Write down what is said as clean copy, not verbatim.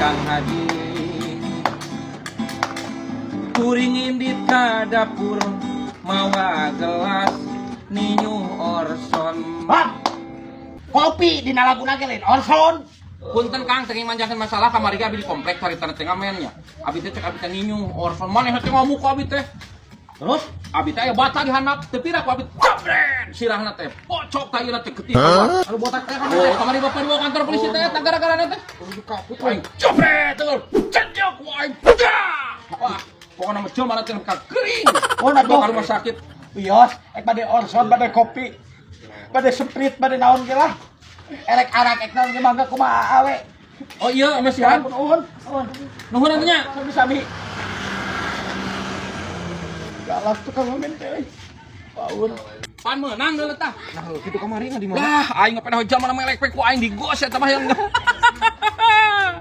Kang Haji kuring indit ka dapur mawa gelas ninyu Orson. Kopi di nalaguna ge lain Orson. Punten Kang teu manjakeun masalah kamari ge abi di komplek carita teh ngamennya. Abi teh cek abi teh ninyu Orson maneh teh ngomong ku abi teh. Terus abi teh aya bata di handap teu pira ku abi jabret sirahna teh pocok ka ieu teh geuting. Anu botak teh kamari bapak dibawa kantor polisi teh eta gara-gara teh. Kaput aing jabret teueur cecok aing. Wah, pokona mah jelema teh ka geuring. Oh, natuh Ka rumah sakit. Bios, bade Orson, bade kopi, bade sprite, bade naon ge lah. Erek arak ek naon ge mangga kumaha awe. Oh iya, masih han. Nuhun. Nuhun atunya. Sami-sami. Galak tuh kalau main teh. Paun. Pan menang deuleu tah. Nah, kitu kamari di mana? Lah, aing ngepena jam mana melek ku aing digos eta mah yang.